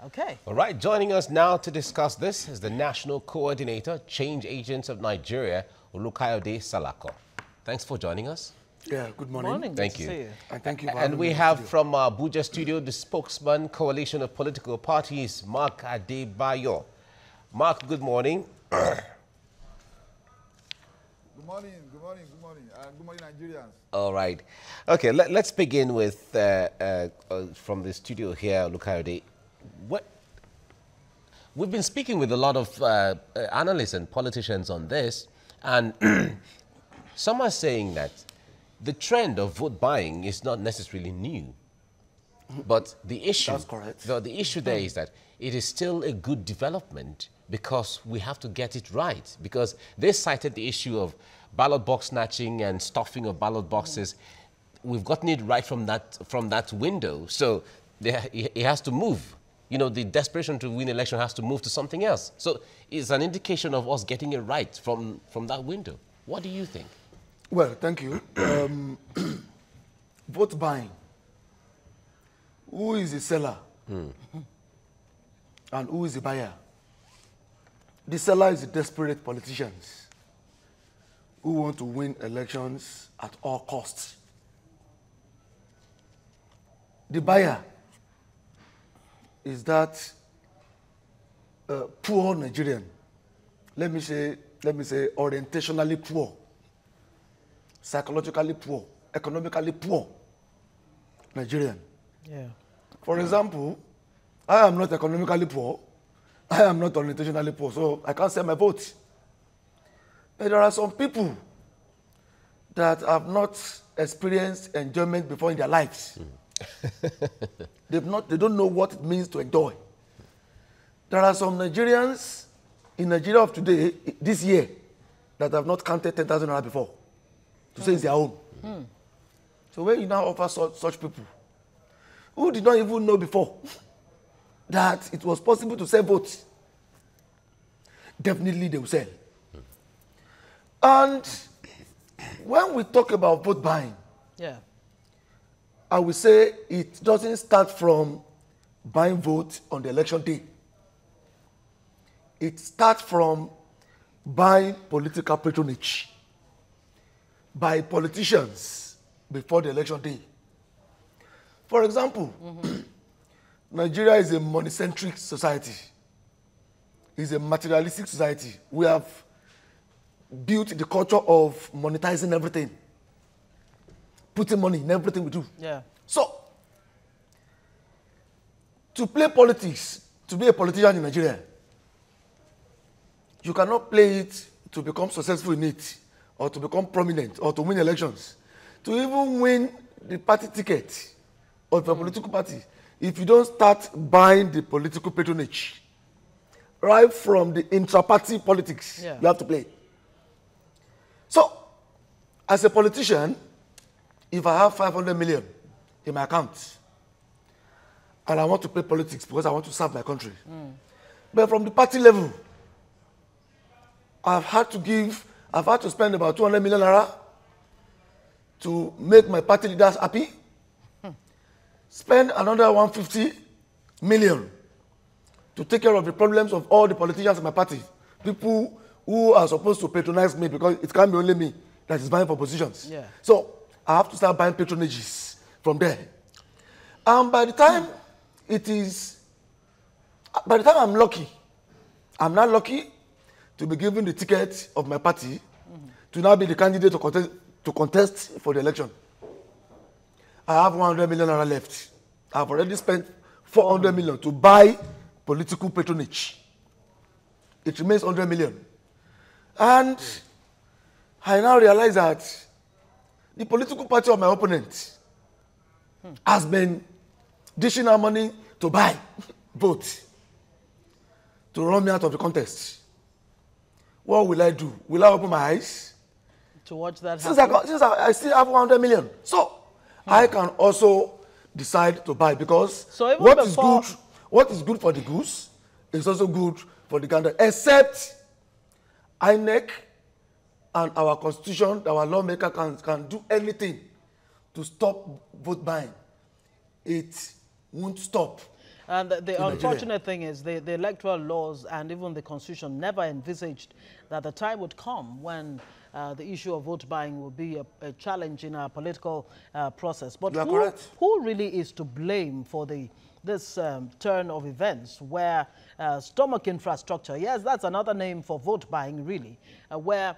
Okay. All right, joining us now to discuss this is the National Coordinator, Change Agents of Nigeria, Olukayode Salako. Thanks for joining us. Yeah, good morning. Morning. Thank Good you. to see you. And thank you for And having we me in have the studio. from our Abuja studio the spokesman, Coalition of Political Parties, Mark Adebayo. Mark, good morning. Good morning, good morning, good morning. Good morning, Nigerians. All right. Okay, let's begin with, from the studio here, Olukayode. We've been speaking with a lot of analysts and politicians on this, and some are saying that the trend of vote buying is not necessarily new. But the issue, That's correct. the issue there is that it is still a good development because we have to get it right. Because they cited the issue of ballot box snatching and stuffing of ballot boxes. We've gotten it right from that window. So it has to move. You know, the desperation to win election has to move to something else. So it's an indication of us getting it right from that window. What do you think? Well, thank you. Vote buying. Who is the seller? And who is the buyer? The seller is the desperate politicians who want to win elections at all costs. The buyer is that poor Nigerian, let me say orientationally poor, psychologically poor, economically poor Nigerian. Yeah. For example, I am not economically poor, I am not orientationally poor, so I can't sell my vote. But there are some people that have not experienced enjoyment before in their lives. They don't know what it means to enjoy. There are some Nigerians in Nigeria of today, this year, that have not counted 10,000 naira before to say it's their own. So when you now offer such people who did not even know before that it was possible to sell votes, definitely they will sell. And when we talk about vote buying, Yeah. I will say it doesn't start from buying votes on the election day. It starts from buying political patronage by politicians before the election day. For example, Nigeria is a money-centric society. It's a materialistic society. We have built the culture of monetizing everything, putting money in everything we do. Yeah. So, to play politics, to be a politician in Nigeria, you cannot play it to become successful in it, or to become prominent, or to win elections. To even win the party ticket of a political party, if you don't start buying the political patronage, right from the intra-party politics, Yeah. you have to play. So, as a politician, if I have 500 million in my account, and I want to play politics because I want to serve my country, but from the party level, I've had to spend about 200 million naira to make my party leaders happy, spend another 150 million to take care of the problems of all the politicians in my party, people who are supposed to patronize me because it can't be only me that is buying for positions. Yeah. So I have to start buying patronages from there. And by the time I'm lucky, I'm not lucky to be given the ticket of my party to now be the candidate to contest for the election. I have 100 million naira left. I've already spent 400 million to buy political patronage. It remains 100 million. And I now realize that the political party of my opponent has been dishing out money to buy votes to run me out of the contest. What will I do? Will I open my eyes? To watch that Since happen. I still have 100 million. So I can also decide to buy because So even what is good for the goose is also good for the gander, except INEC and our constitution, our lawmaker can do anything to stop vote buying. It won't stop. And the unfortunate thing is the electoral laws and even the constitution never envisaged that the time would come when the issue of vote buying will be a challenge in our political process. But who really is to blame for this turn of events where stomach infrastructure, yes, that's another name for vote buying really, where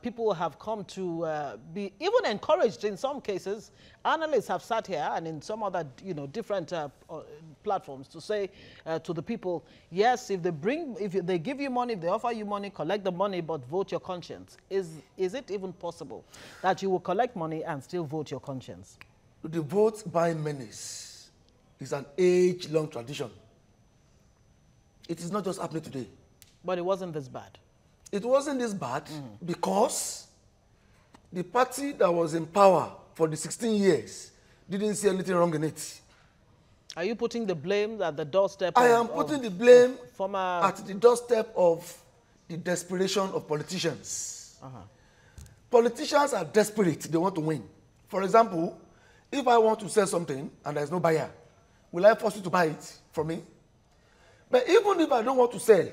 people have come to be even encouraged in some cases. Analysts have sat here and in some other, different platforms to say to the people, yes, if they give you money, if they offer you money, collect the money, but vote your conscience. Is it even possible that you will collect money and still vote your conscience? The vote buying menace is an age-long tradition. It is not just happening today. But it wasn't this bad. It wasn't this bad because the party that was in power for the 16 years didn't see anything wrong in it. Are you putting the blame at the doorstep? I am putting the blame at the doorstep of the desperation of politicians. Politicians are desperate. They want to win. For example, if I want to sell something and there's no buyer, will I force you to buy it from me? But even if I don't want to sell,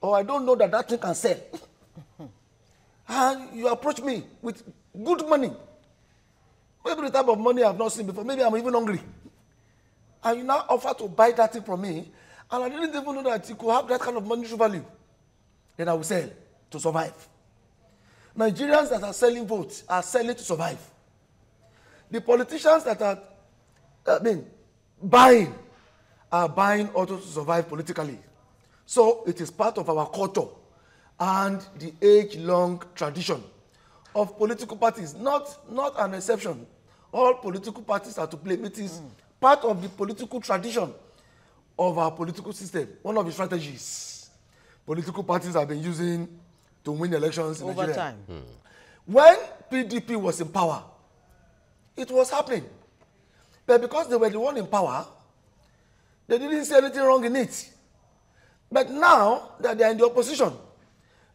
or I don't know that that thing can sell, and you approach me with good money, maybe the type of money I've not seen before, maybe I'm even hungry, and you now offer to buy that thing from me, and I didn't even know that you could have that kind of monetary value, then I will sell to survive. Nigerians that are selling votes are selling to survive. The politicians that are buying are buying also to survive politically. So it is part of our culture and the age-long tradition of political parties, not an exception. All political parties are to blame. It is part of the political tradition of our political system. One of the strategies political parties have been using to win elections in Nigeria. Over time. When PDP was in power, it was happening. But because they were the one in power, they didn't see anything wrong in it. But now that they are in the opposition,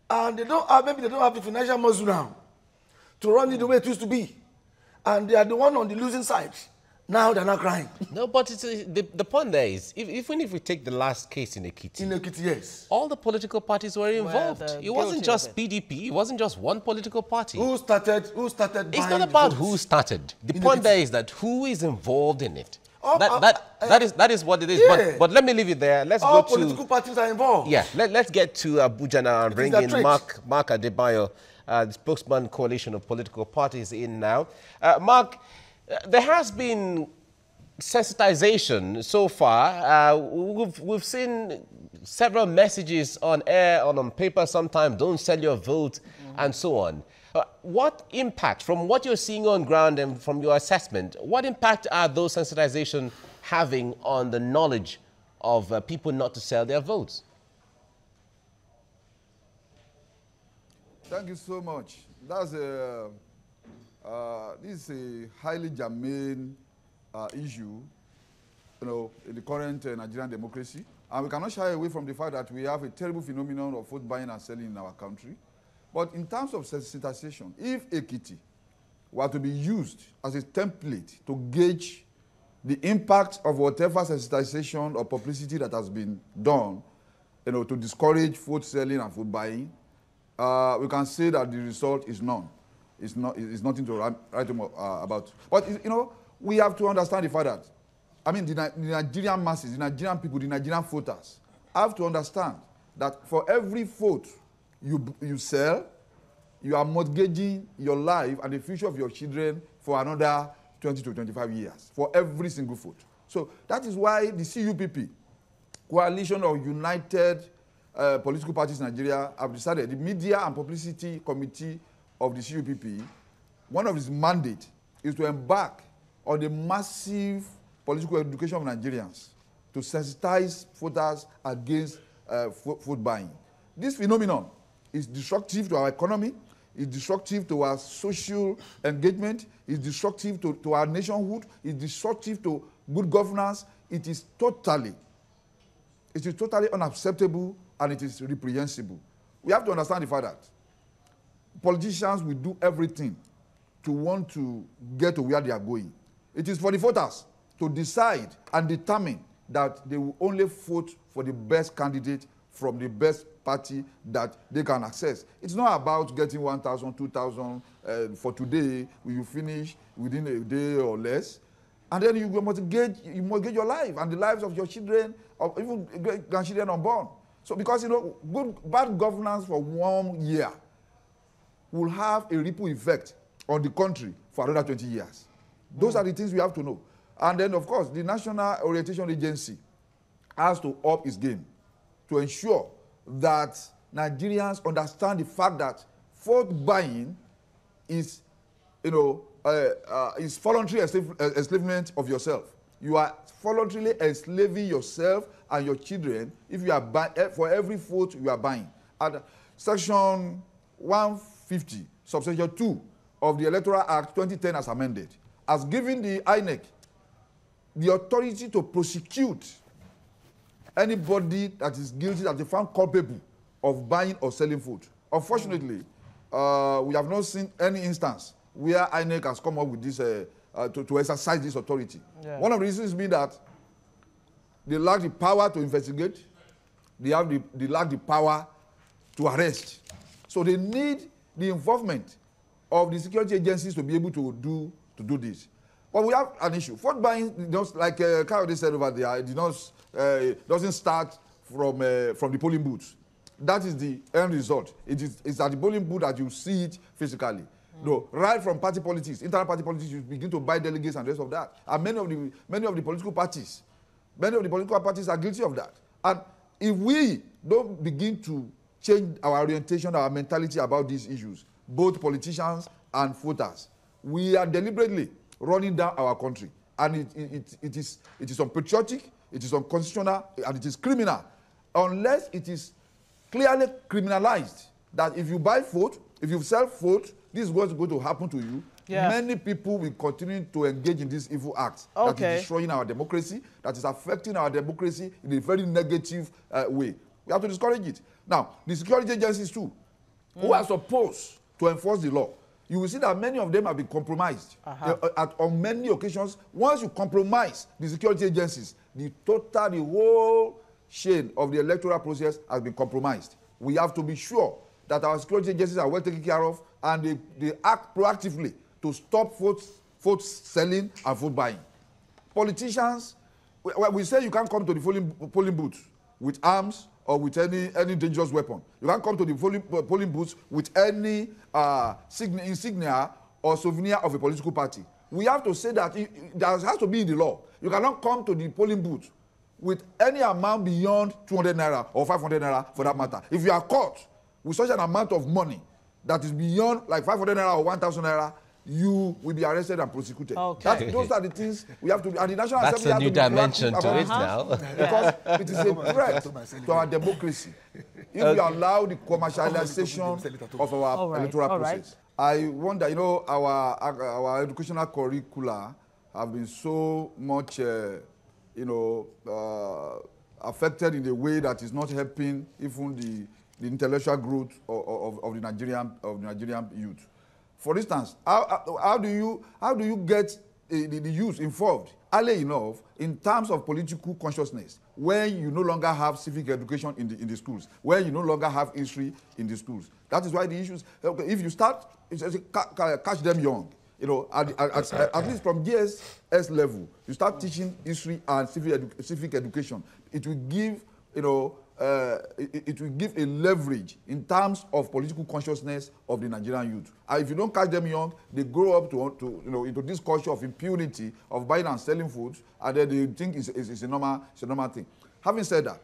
and maybe they don't have the financial muscle now to run it the way it used to be, and they are the one on the losing side, now they're not crying. No, but the point there is, even if we take the last case in Ekiti. In Ekiti, yes. All the political parties were involved. It wasn't just PDP. It wasn't just one political party. Who started It's not about who started. The point there is that who is involved in it. That is what it is. Yeah. But let me leave it there. Let's all go to political parties are involved. Yeah, let's get to Abuja now and bring in Mark Adebayo, the spokesman coalition of political parties in now. Mark, there has been sensitization so far. We've seen several messages on air, on paper sometimes, don't sell your vote, and so on. What impact, from what you're seeing on ground and from your assessment, what impact are those sensitization having on the knowledge of people not to sell their votes? Thank you so much. This is a highly germane issue, in the current Nigerian democracy. And we cannot shy away from the fact that we have a terrible phenomenon of vote buying and selling in our country. But in terms of sensitization, if Ekiti were to be used as a template to gauge the impact of whatever sensitization or publicity that has been done, to discourage vote selling and vote buying, we can say that the result is none. It's nothing to write about. But we have to understand the fact that, the Nigerian masses, the Nigerian people, the Nigerian voters have to understand that for every vote you sell, you are mortgaging your life and the future of your children for another 20 to 25 years, for every single vote. So that is why the CUPP, Coalition of United Political Parties in Nigeria, have decided, the Media and Publicity Committee of the CUPP, one of its mandates is to embark on the massive political education of Nigerians to sensitize voters against vote buying. This phenomenon is destructive to our economy, is destructive to our social engagement, is destructive to our nationhood, is destructive to good governance. It is totally unacceptable and it is reprehensible. We have to understand the fact that politicians will do everything to want to get to where they are going. It is for the voters to decide and determine that they will only vote for the best candidate from the best party that they can access. It's not about getting 1,000, 2,000 for today. Will you finish within a day or less? And then you must gauge your life and the lives of your children, or even grandchildren unborn. So because, you know, bad governance for 1 year will have a ripple effect on the country for another 20 years. Those are the things we have to know. And then, of course, the National Orientation Agency has to up its game to ensure that Nigerians understand the fact that vote buying is, you know, is voluntary enslavement of yourself. You are voluntarily enslaving yourself and your children if you are for every vote you are buying. And Section 150, subsection 2 of the Electoral Act 2010 as amended, has given the INEC the authority to prosecute anybody that is guilty, that they found culpable of buying or selling food. Unfortunately, we have not seen any instance where INEC has come up with this to exercise this authority. Yeah. One of the reasons being that they lack the power to investigate, they lack the power to arrest. So they need the involvement of the security agencies to be able to do this. But we have an issue. Vote buying, just like Kayode said over there, it doesn't start from the polling booths. That is the end result. It's at the polling booth that you see it physically. No, right from party politics, internal party politics, you begin to buy delegates and the rest of that. And many of the political parties are guilty of that. And if we don't begin to change our orientation, our mentality about these issues, both politicians and voters, we are deliberately running down our country. And it is unpatriotic, it is unconstitutional, and it is criminal, unless it is clearly criminalized that if you buy vote, if you sell vote, this is what's going to happen to you. Yeah. Many people will continue to engage in this evil act that is destroying our democracy, that is affecting our democracy in a very negative way. We have to discourage it. Now, the security agencies too, who are supposed to enforce the law, you will see that many of them have been compromised. On many occasions, once you compromise the security agencies, the whole chain of the electoral process has been compromised. We have to be sure that our security agencies are well taken care of and they act proactively to stop vote selling and vote buying. Politicians, we say you can't come to the polling booth with arms or with any dangerous weapon. You can't come to the polling booth with any insignia or souvenir of a political party. We have to say that there has to be in the law. You cannot come to the polling booth with any amount beyond 200 naira or 500 naira for that matter. If you are caught with such an amount of money that is beyond like 500 naira or 1,000 naira, you will be arrested and prosecuted. Okay. Those are the things we have to do. And the National Assembly has a new dimension to it now. Because it is a threat to our democracy if we allow the commercialization of our electoral process. I wonder, you know, our educational curricula have been so much, affected in a way that is not helping even the intellectual growth of the Nigerian youth. For instance, how do you get the youth involved early enough in terms of political consciousness when you no longer have civic education in the schools, when you no longer have history in the schools? That is why the issues. If you start, catch them young. You know, at least from GSS level, you start teaching history and civic education. It will give, it will give a leverage in terms of political consciousness of the Nigerian youth. And if you don't catch them young, they grow up into this culture of impunity, of buying and selling food, and then they think it's a normal thing. Having said that,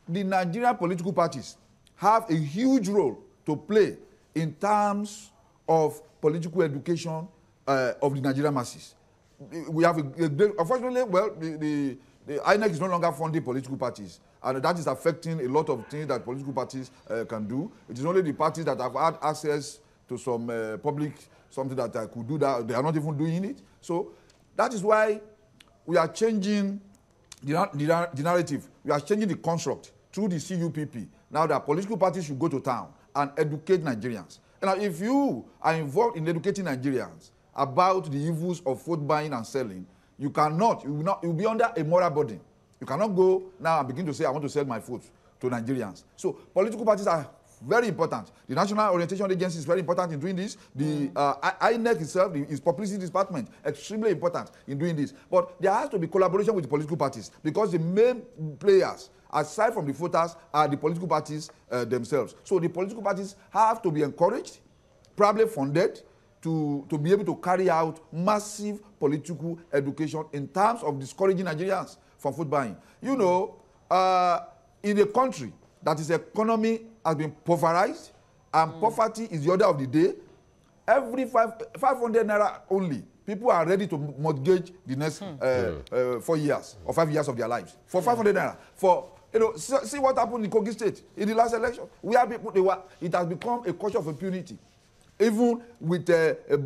the Nigerian political parties have a huge role to play in terms of political education of the Nigerian masses. We have unfortunately, well, the INEC is no longer funding political parties, and that is affecting a lot of things that political parties can do. It is only the parties that have had access to some public, something that could do that. They are not even doing it. So that is why we are changing the narrative. We are changing the construct through the CUPP. Now that political parties should go to town and educate Nigerians. And if you are involved in educating Nigerians about the evils of vote buying and selling, you will be under a moral burden. You cannot go now and begin to say, I want to sell my vote to Nigerians. So political parties are very important. The National Orientation Agency is very important in doing this. The INEC itself, its publicity department, extremely important in doing this. But there has to be collaboration with the political parties, because the main players, aside from the voters, are the political parties themselves. So the political parties have to be encouraged, probably funded, to be able to carry out massive political education in terms of discouraging Nigerians from vote buying. You know, in a country that its economy has been pulverized and poverty is the order of the day, every 500 naira only, people are ready to mortgage the next 4 years or 5 years of their lives for 500 naira. For, you know, see what happened in Kogi State in the last election. We have people, it has become a culture of impunity, even with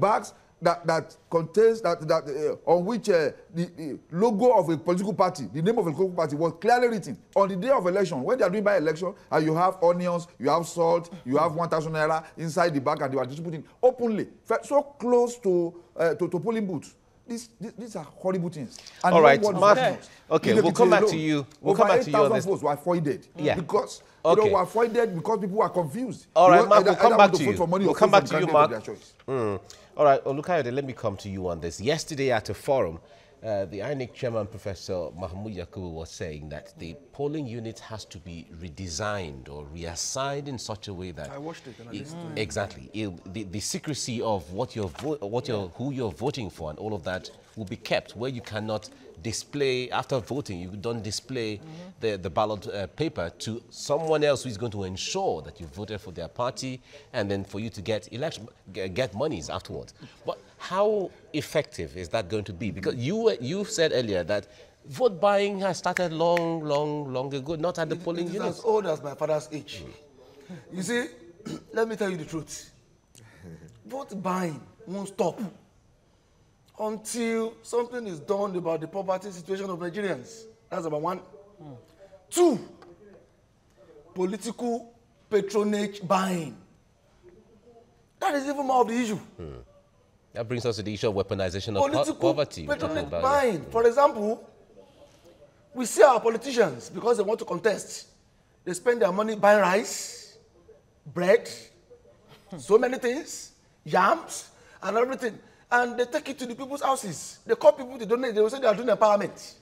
bags that contains on which the logo of a political party, the name of a political party was clearly written on the day of election. When they are doing by election, and you have onions, you have salt, you have 1,000 naira inside the bag, and they were distributing openly, so close to polling booths. These are horrible things. And all right, Mark. Okay, we'll come back to you. We'll come back to you on this. Votes were voided. Yeah. Because were voided because people were confused. All right, Mark, we'll come back to you. We'll come back to you, Mark. All right, Olukayode, let me come to you on this. Yesterday at a forum, the INEC chairman, Professor Mahmoud Yakubu, was saying that the polling unit has to be redesigned or reassigned in such a way that I watched it and I listened to it. Exactly, the secrecy of who you're voting for and all of that will be kept, where you cannot display after voting. You don't display the ballot paper to someone else who is going to ensure that you voted for their party, and then for you to get monies afterwards. But how effective is that going to be? Because you said earlier that vote buying has started long ago, not at the polling unit. It's as old as my father's age. You see, let me tell you the truth. Vote buying won't stop until something is done about the poverty situation of Nigerians. That's number one. 2, political patronage buying. That is even more of the issue. That brings us to the issue of weaponization of poverty. Political patronage buying. For example, we see our politicians, because they want to contest, they spend their money buying rice, bread, so many things, yams, and everything. And they take it to the people's houses. They call people to donate. They will say they are doing empowerment.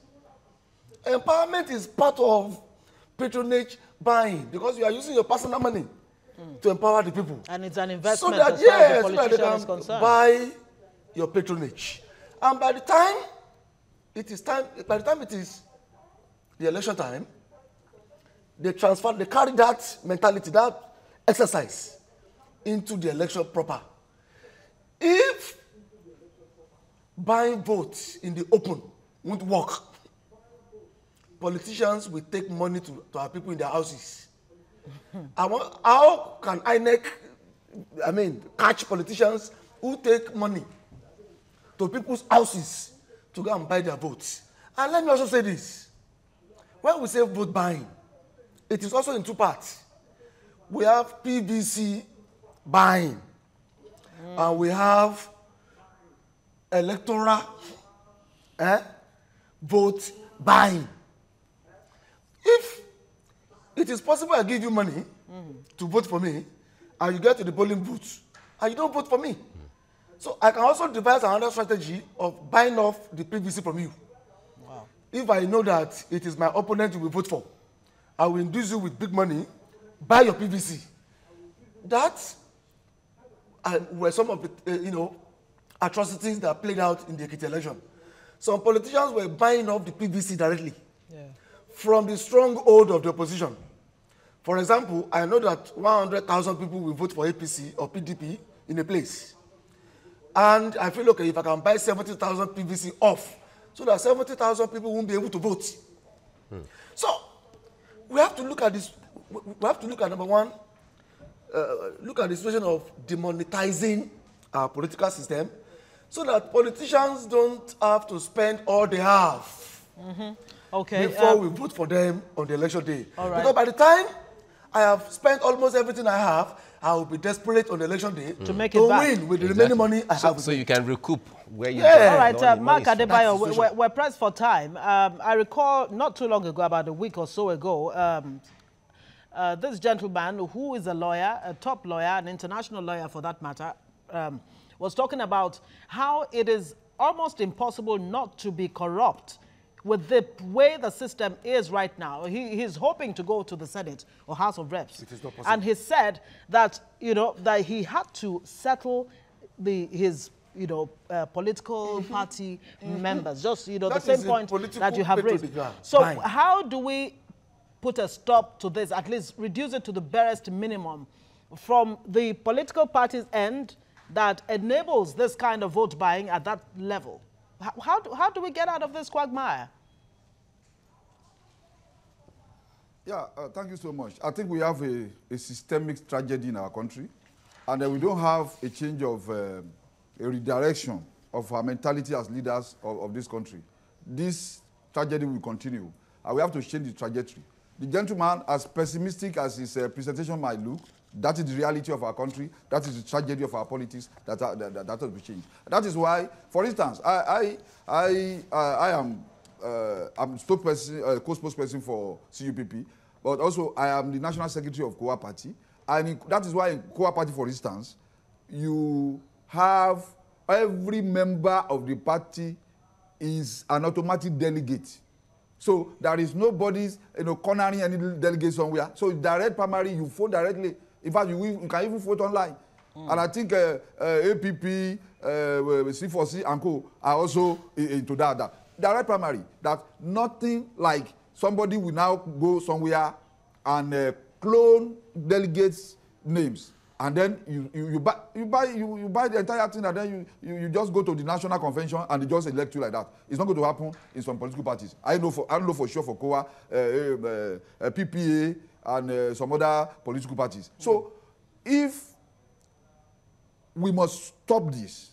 Empowerment is part of patronage buying, because you are using your personal money to empower the people. And it's an investment, so that, as far as the so that they politician is can concerned. buy your patronage. And by the time it is the election time, they carry that mentality, that exercise into the election proper. If buying votes in the open won't work, politicians will take money to our people in their houses. How can INEC, catch politicians who take money to people's houses to go and buy their votes? And let me also say this. When we say vote buying, it is also in 2 parts. We have TVC buying, and we have electoral vote buying. If it is possible I give you money to vote for me, and you get to the polling booth and you don't vote for me, so I can also devise another strategy of buying off the PVC from you. Wow. If I know that it is my opponent you will vote for, I will induce you with big money, buy your PVC. That were some of the atrocities that played out in the Ekiti election. Some politicians were buying off the PVC directly from the stronghold of the opposition. For example, I know that 100,000 people will vote for APC or PDP in a place. And I feel, okay, if I can buy 70,000 PVC off, so that 70,000 people won't be able to vote. So we have to look at this. We have to look at, number one, look at the situation of demonetizing our political system, so that politicians don't have to spend all they have before we vote for them on the election day. All right. Because by the time I have spent almost everything I have. I will be desperate on election day to make it back. win with the remaining money I have. So you can recoup where you Yeah. All right, Mark money. Adebayo, we're pressed for time. I recall not too long ago, about a week or so ago, this gentleman who is a lawyer, a top lawyer, an international lawyer for that matter, was talking about how it is almost impossible not to be corrupt with the way the system is right now. He's hoping to go to the Senate or House of Reps. It is not possible. And he said that, that he had to settle his political party members. Just, the That same is a point political that you have petro raised. degree. So Fine. how do we put a stop to this, at least reduce it to the barest minimum from the political party's end that enables this kind of vote buying at that level? How do we get out of this quagmire? Yeah, thank you so much. I think we have a systemic tragedy in our country, and we don't have a change of a redirection of our mentality as leaders of this country. This tragedy will continue, and we have to change the trajectory. The gentleman, as pessimistic as his presentation might look, that is the reality of our country. That is the tragedy of our politics that has to be changed. That is why, for instance, I'm co-spokesperson for CUPP, but also I am the national secretary of COA Party, and that is why in COA Party, for instance, you have every member of the party is an automatic delegate. So there is nobody's cornering any delegate somewhere. So direct primary, you vote directly. In fact, you can even vote online. And I think APP, C4C and co are also into that. Direct primary, that nothing like somebody will now go somewhere and clone delegates' names. And then you buy the entire thing, and then you just go to the national convention and they just elect you like that. It's not going to happen in some political parties. I don't know for sure for COA, PPA, and some other political parties. So if we must stop this,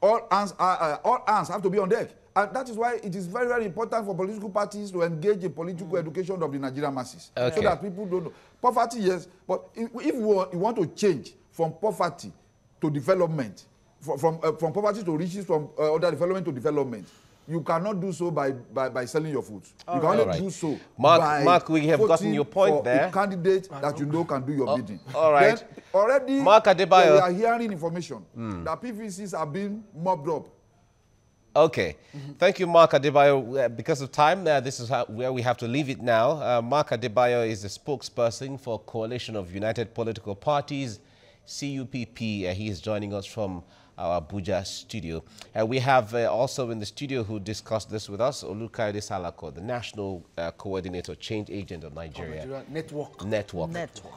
all hands have to be on deck. And that is why it is very, very important for political parties to engage in political education of the Nigerian masses. Okay. So that people don't know. Poverty, yes, but if we want to change from poverty to development, from poverty to riches, from other development to development, you cannot do so by selling your food. You can only do so Mark, we have gotten your point there. A candidate that you know can do your bidding. All right. Then already, Mark Adebayo, we are hearing information that PVCs are being mobbed up. Okay. Thank you, Mark Adebayo. Because of time, this is where we have to leave it now. Mark Adebayo is the spokesperson for Coalition of United Political Parties, CUPP. He is joining us from our Abuja studio. We have also in the studio who discussed this with us, Olukayode Salako, the National Coordinator, Change Agent of Nigeria. Network.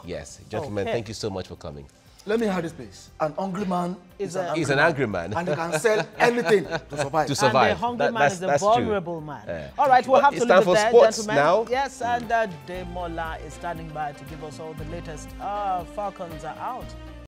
Yes. Gentlemen, thank you so much for coming. Let me have this place. An hungry man is an angry man. And he can sell anything to survive. And the hungry man is a vulnerable man. All right, we'll have to leave it there, gentlemen. Now. Yes, and Demola is standing by to give us all the latest. Falcons are out.